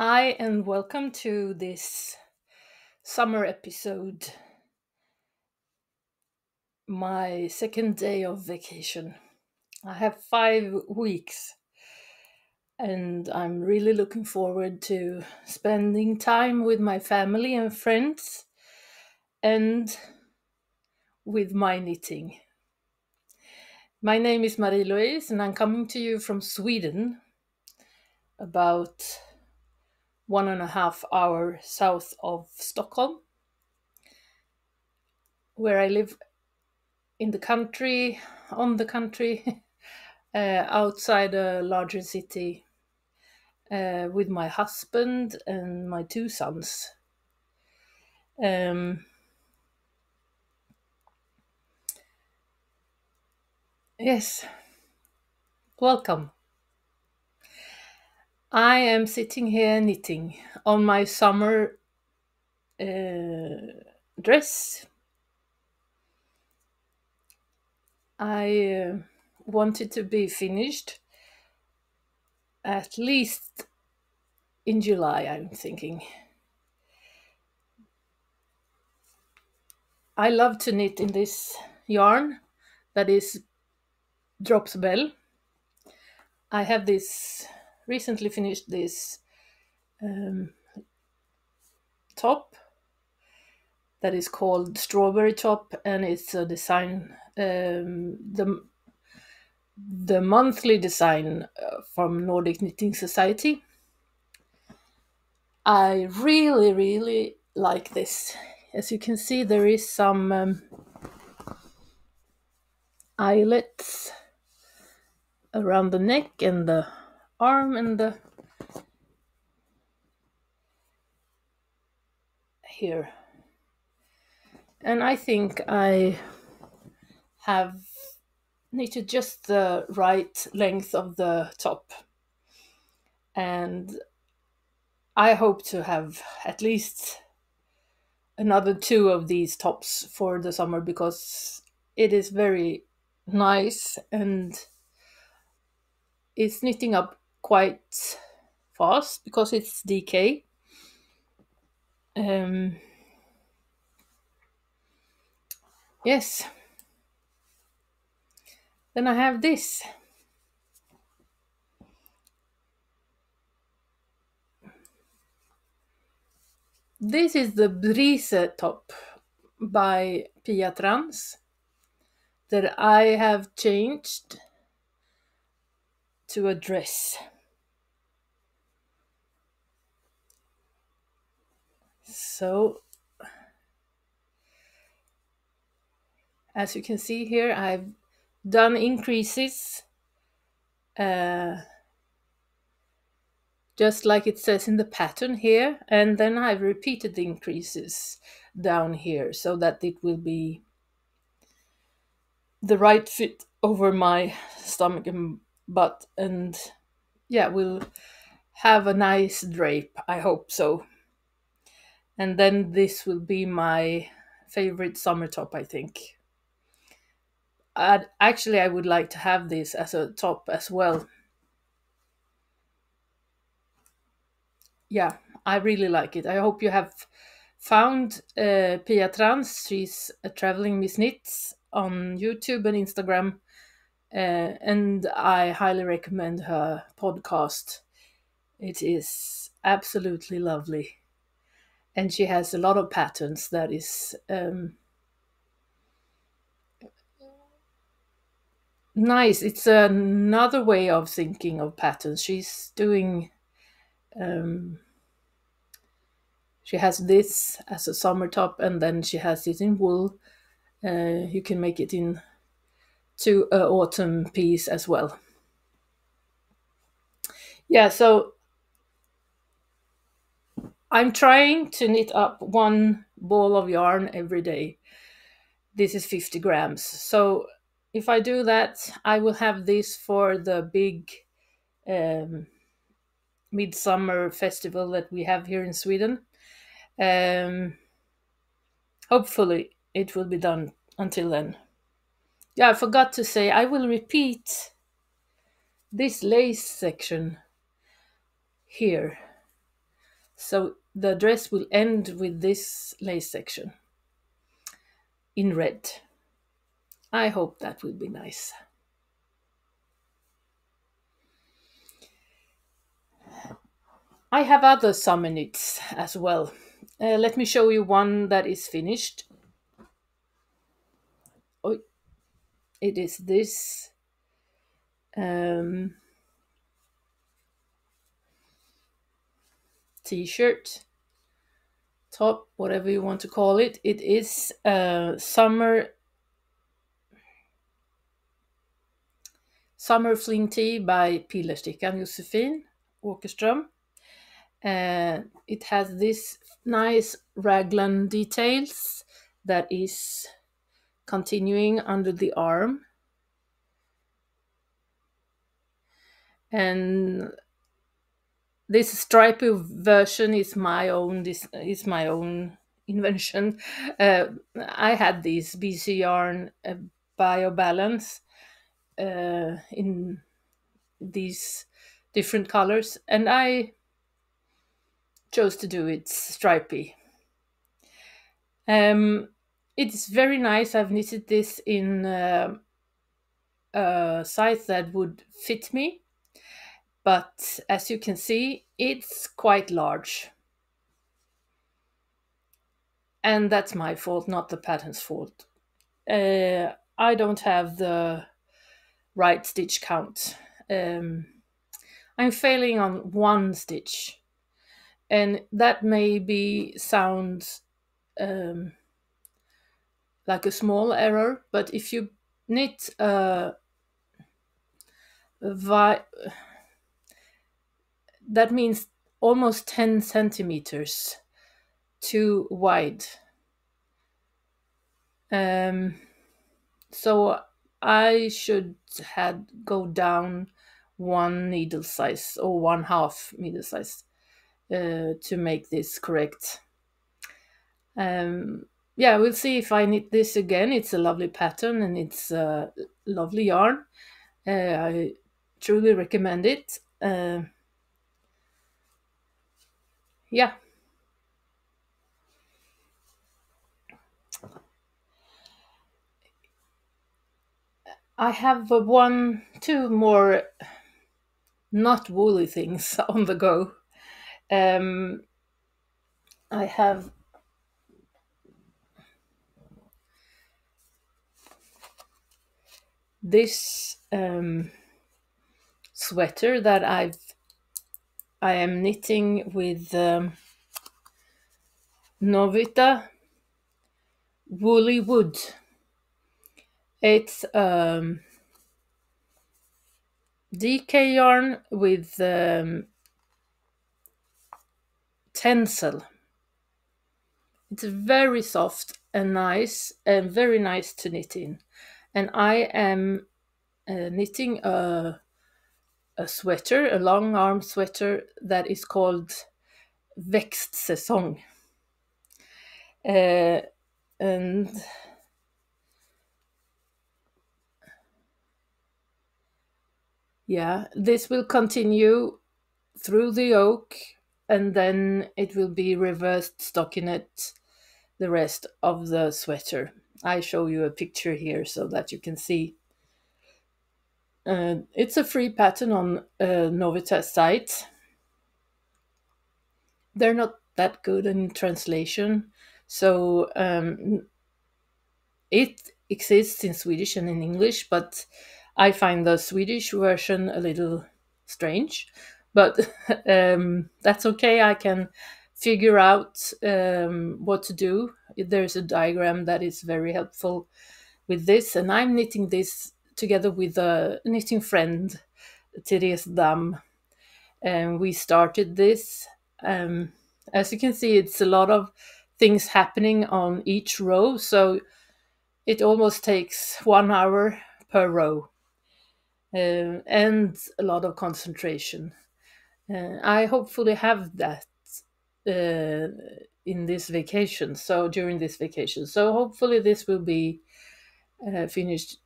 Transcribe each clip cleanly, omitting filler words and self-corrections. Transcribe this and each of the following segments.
Hi, and welcome to this summer episode, my second day of vacation. I have 5 weeks, and I'm really looking forward to spending time with my family and friends and with my knitting. My name is Marie-Louise, and I'm coming to you from Sweden, about 1.5 hours south of Stockholm, where I live in the country, on the country, outside a larger city, with my husband and my two sons. Um, yes, welcome. I am sitting here knitting on my summer dress. I wanted to be finished at least in July, I'm thinking. I love to knit in this yarn that is Drops Bell. I have this recently finished this um, top that is called Strawberry Top, and it's a design, the monthly design from Nordic Knitting Society. I really, really like this. As you can see, there is some eyelets around the neck and the arm and the here. And I think I have knitted just the right length of the top. And I hope to have at least another two of these tops for the summer because it is very nice and it's knitting up quite fast because it's DK. Yes. Then I have this. This is the Brise top by Pia Trans that I have changed to a dress. So, as you can see here, I've done increases just like it says in the pattern here, and then I've repeated the increases down here so that it will be the right fit over my stomach and butt, and yeah, we'll have a nice drape, I hope so. And then this will be my favorite summer top, I think. Actually, I would like to have this as a top as well. Yeah, I really like it. I hope you have found Pia Trans. She's a traveling Miss Knits on YouTube and Instagram, and I highly recommend her podcast. It is absolutely lovely, and she has a lot of patterns that is nice. It's another way of thinking of patterns. She's doing. She has this as a summer top, and then she has it in wool. You can make it in to a autumn piece as well. Yeah, so I'm trying to knit up one ball of yarn every day. This is 50 grams. So if I do that, I will have this for the big um, midsummer festival that we have here in Sweden. Um, Hopefully, it will be done until then. Yeah, I forgot to say, I will repeat this lace section here So the dress will end with this lace section in red. I hope that will be nice. I have other summer knits as well. Let me show you one that is finished. Oh, it is this um, t-shirt, top, whatever you want to call it. It is summer fling tee by Pillerstickan Josefin Åkerström. It has this nice raglan details that is continuing under the arm, and this stripy version is my own. This is my own invention. I had this BC yarn BioBalance in these different colors, and I chose to do it stripy. It's very nice. I've knitted this in a size that would fit me, but as you can see, it's quite large. And that's my fault, not the pattern's fault. I don't have the right stitch count. I'm failing on one stitch, and that maybe sounds like a small error, but if you knit that means almost 10 centimeters too wide. So I should had go down one needle size or one half needle size to make this correct. Yeah, we'll see if I knit this again. It's a lovely pattern and it's a lovely yarn. I truly recommend it. Yeah. I have two more not woolly things on the go. I have this sweater that I am knitting with Novita Woolly Wood. It's DK yarn with tencel. It's very soft and nice and very nice to knit in. And I am knitting a sweater, a long arm sweater that is called Växtsäsong. And yeah, this will continue through the yoke, and then it will be reversed stockinette the rest of the sweater. I show you a picture here so that you can see. It's a free pattern on Novita's site. They're not that good in translation, so it exists in Swedish and in English, but I find the Swedish version a little strange. But that's okay. I can figure out what to do. There's a diagram that is very helpful with this, and I'm knitting this together with a knitting friend, Therese Dam, and we started this. As you can see, it's a lot of things happening on each row, so it almost takes 1 hour per row, and a lot of concentration. I hopefully have that in this vacation. So during this vacation, so hopefully this will be finished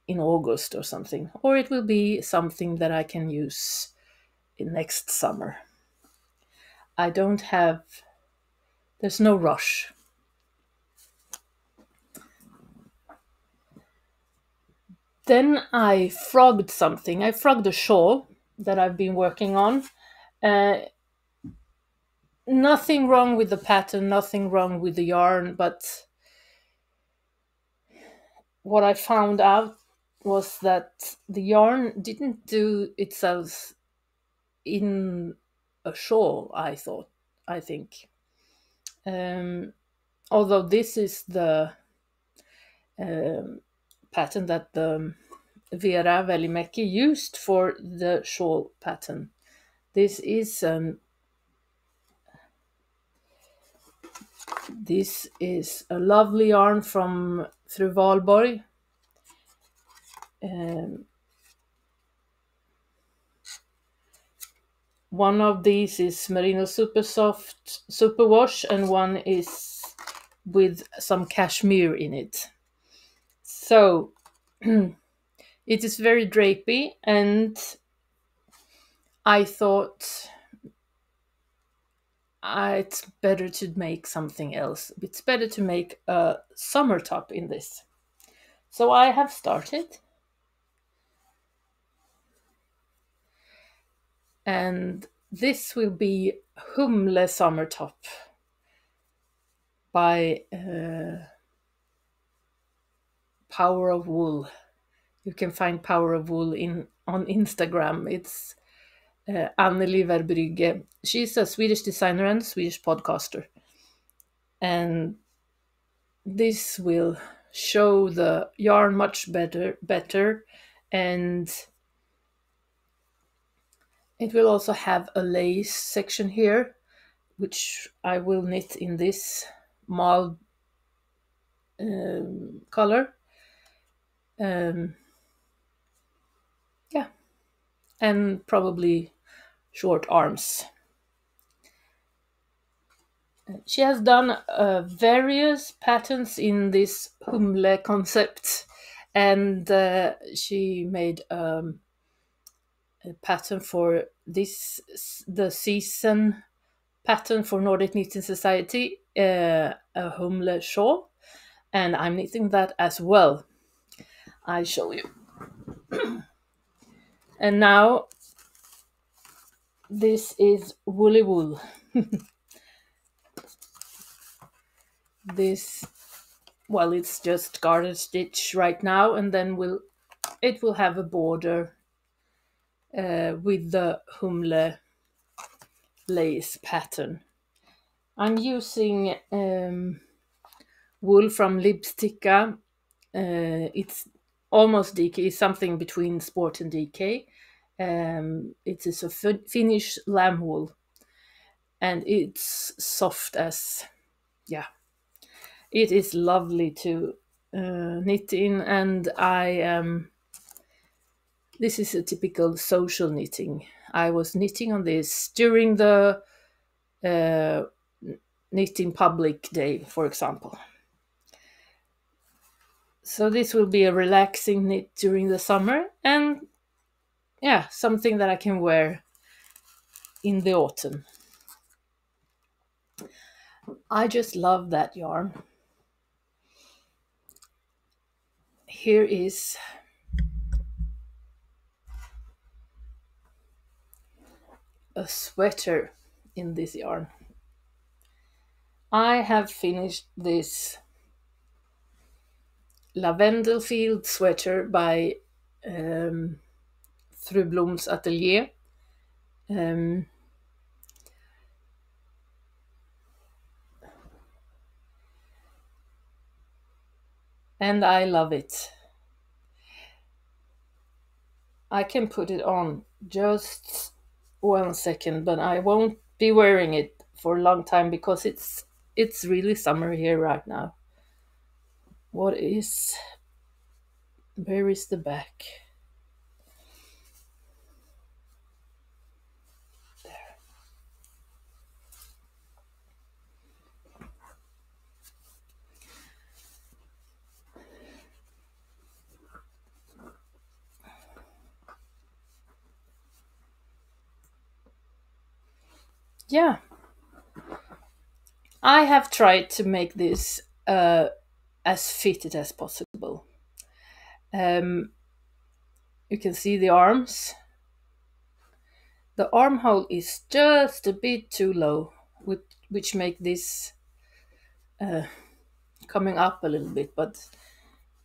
in August or something, or it will be something that I can use in next summer. I don't have, there's no rush. Then I frogged something. I frogged a shawl that I've been working on. Uh, Nothing wrong with the pattern, nothing wrong with the yarn, but what I found out was that the yarn didn't do itself in a shawl, I think. Um, Although this is the um, pattern that the Vera Välimäki used for the shawl pattern. This is a lovely yarn from Fru Valborg. Um, One of these is Merino Super Soft Superwash, and one is with some cashmere in it. So it is very drapey, and I thought it's better to make something else. It's better to make a summer top in this. So I have started, and this will be Humle Summer Top by Power of Wool. You can find Power of Wool on Instagram. It's Anneli Verbrygge. She's a Swedish designer and Swedish podcaster. And this will show the yarn much better, and it will also have a lace section here, which I will knit in this mauve color. Yeah, and probably short arms. She has done various patterns in this Humle concept, and she made a pattern for this, the season pattern for Nordic Knitting Society, a Humle shawl, and I'm knitting that as well. I show you. And now this is Woolly Wool. This, well, it's just garter stitch right now, and then it will have a border with the Humle lace pattern. I'm using wool from Lipsticka. It's almost DK, it's something between sport and DK. It is a Finnish lamb wool, and it's soft as, yeah, it is lovely to knit in. And this is a typical social knitting. I was knitting on this during the knitting public day, for example. So this will be a relaxing knit during the summer, and yeah, something that I can wear in the autumn. I just love that yarn. Here is a sweater in this yarn. I have finished this Lavendel Field sweater by Fru Blom's Atelier. And I love it. I can put it on just 1 second, but I won't be wearing it for a long time because it's really summer here right now. Where is the back? There. Yeah, I have tried to make this as fitted as possible. Um, you can see the arms. The armhole is just a bit too low, which make this coming up a little bit. But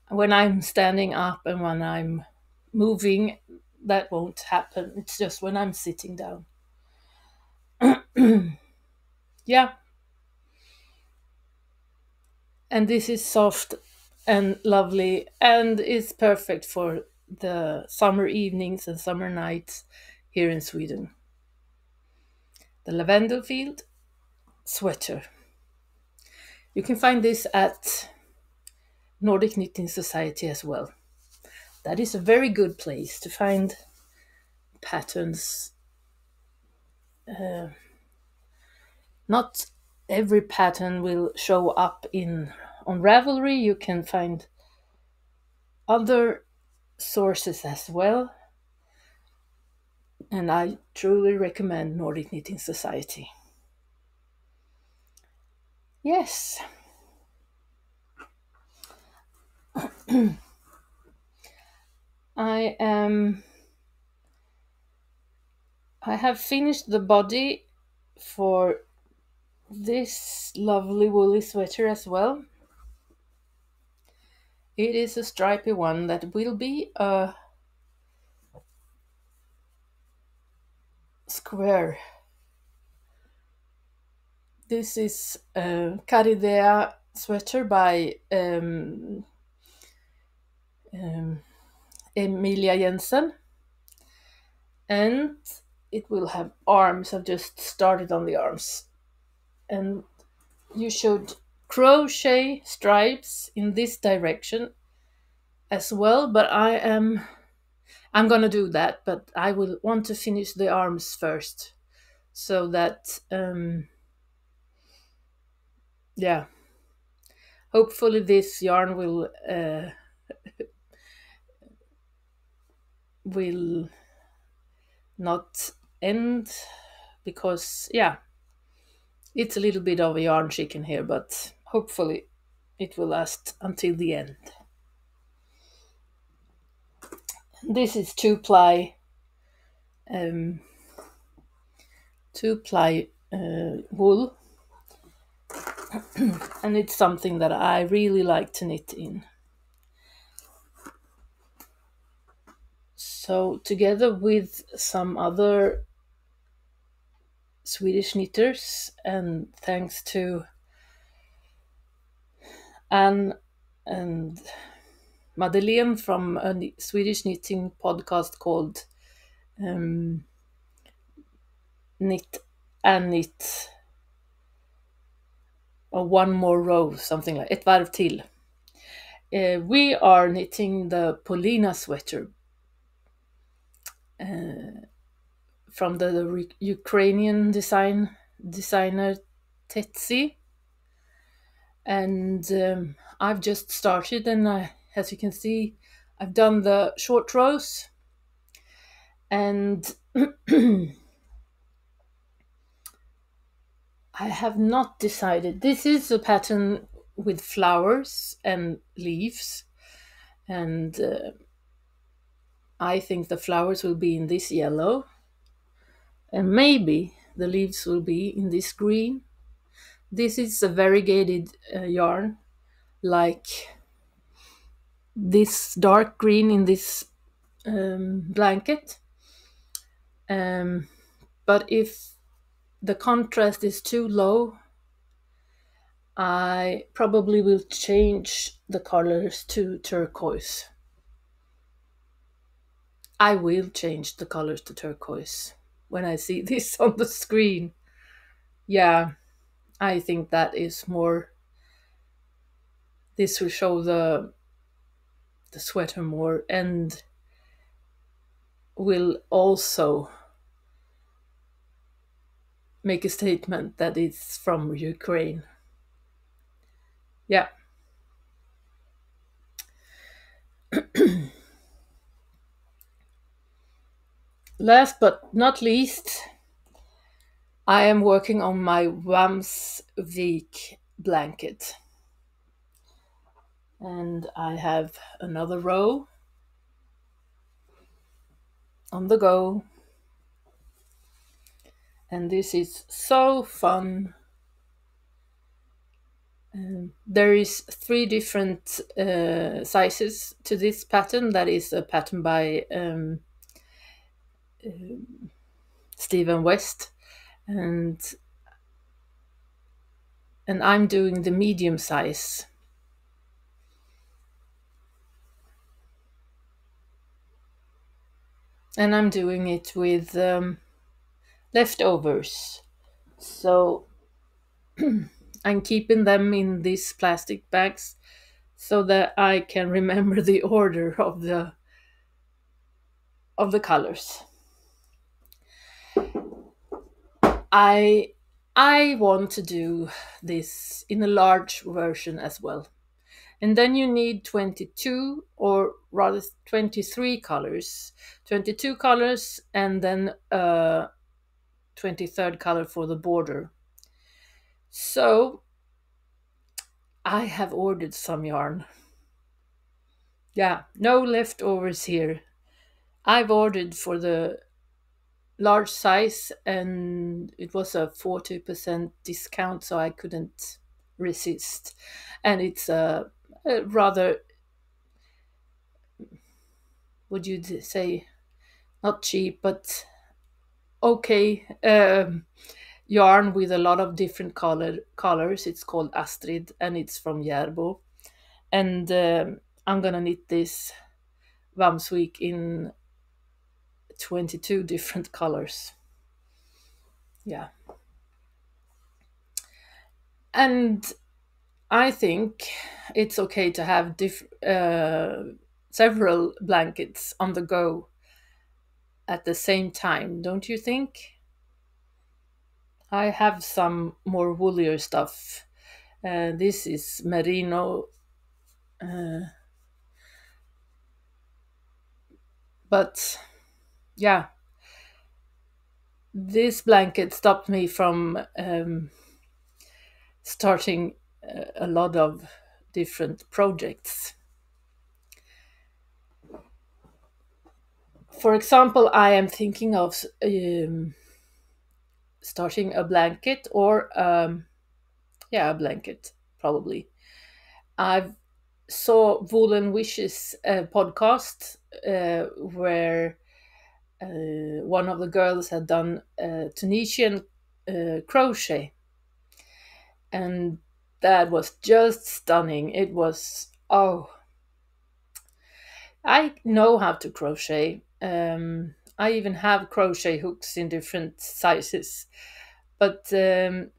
when I'm standing up and when I'm moving, that won't happen. It's just when I'm sitting down. Yeah, and this is soft and lovely and is perfect for the summer evenings and summer nights here in Sweden. The lavender field sweater. You can find this at Nordic Knitting Society as well. That is a very good place to find patterns. Not every pattern will show up in on Ravelry. You can find other sources as well. And I truly recommend Nordic Knitting Society. Yes. I have finished the body for this lovely woolly sweater as well. It is a stripy one that will be a square. This is a Caridea sweater by Emilia Jensen, and it will have arms. I've just started on the arms, and you should crochet stripes in this direction as well, but I'm gonna do that, but I will want to finish the arms first so that yeah, hopefully this yarn will not end, because yeah, it's a little bit of a yarn chicken here, but hopefully it will last until the end. This is um, two ply wool, and it's something that I really like to knit in. So together with some other Swedish knitters, and thanks to Anne and Madeleine from a Swedish knitting podcast called Knit and Knit, or One More Row, something like Ett varv till. We are knitting the Polina sweater from the Ukrainian designer Tetsi, and I've just started, and as you can see, I've done the short rows, and I have not decided. This is a pattern with flowers and leaves, and I think the flowers will be in this yellow, and maybe the leaves will be in this green. This is a variegated yarn, like this dark green in this blanket. But if the contrast is too low, I probably will change the colors to turquoise. I will change the colors to turquoise when I see this on the screen. Yeah, I think that is more. This will show the sweater more, and will also make a statement that it's from Ukraine. Yeah. Last but not least, I am working on my Vamsvik blanket. And I have another row on the go. And this is so fun. There is three different sizes to this pattern. That is a pattern by Stephen West, and I'm doing the medium size. And I'm doing it with leftovers. So I'm keeping them in these plastic bags so that I can remember the order of the colors. I want to do this in a large version as well. And then you need 22 or rather 23 colors. 22 colors and then a 23rd color for the border. So I have ordered some yarn. Yeah, no leftovers here. I've ordered for the large size and it was a 40% discount, so I couldn't resist. And it's a rather, would you say, not cheap, but okay yarn with a lot of different colors. It's called Astrid and it's from Järbo. And I'm gonna knit this Vamsvik in 22 different colors. Yeah. And I think it's okay to have several blankets on the go at the same time, don't you think? I have some more woolier stuff. This is merino, but yeah, this blanket stopped me from starting a lot of different projects. For example, I am thinking of starting a blanket or yeah, a blanket probably. I've saw Woolen Wishes podcast where one of the girls had done Tunisian crochet, and that was just stunning. It was, oh, I know how to crochet. I even have crochet hooks in different sizes, but to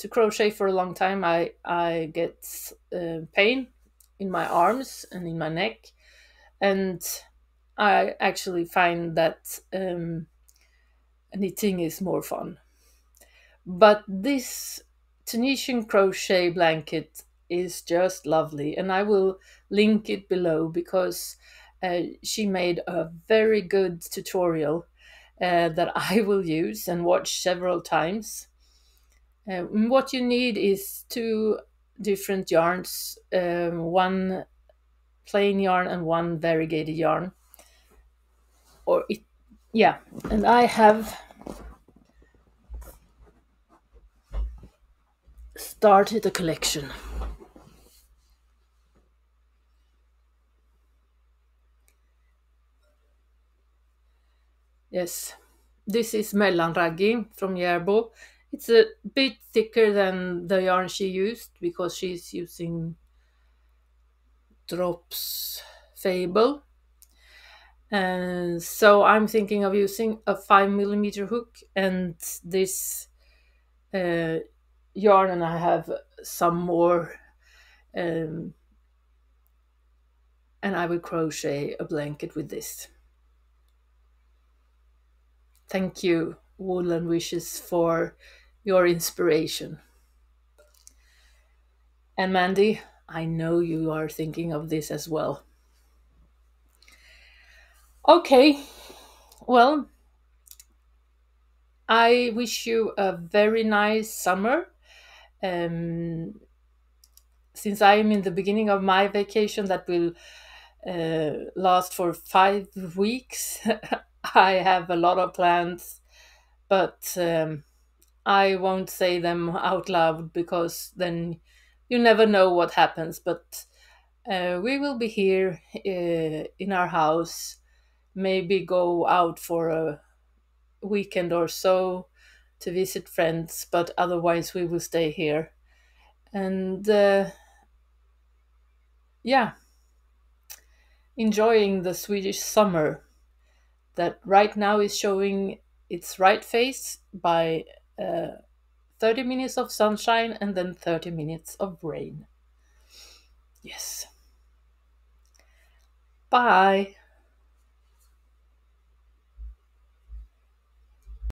crochet for a long time, I get pain in my arms and in my neck, and I actually find that knitting is more fun. But this Tunisian crochet blanket is just lovely, and I will link it below because she made a very good tutorial that I will use and watch several times. What you need is two different yarns, one plain yarn and one variegated yarn. Or it, yeah, and I have started a collection. Yes, this is Mellanraggi from Järbo. It's a bit thicker than the yarn she used because she's using Drops Fable. And so I'm thinking of using a 5 millimeter hook and this yarn, and I have some more, um, and I will crochet a blanket with this. Thank you, Woolen Wishes, for your inspiration. And Mandy, I know you are thinking of this as well. Okay, well, I wish you a very nice summer. Um, since I am in the beginning of my vacation that will last for 5 weeks, I have a lot of plans, but I won't say them out loud because then you never know what happens. But we will be here in our house, maybe go out for a weekend or so to visit friends, but otherwise we will stay here. And yeah, enjoying the Swedish summer that right now is showing its right face by 30 minutes of sunshine and then 30 minutes of rain. Yes. Bye.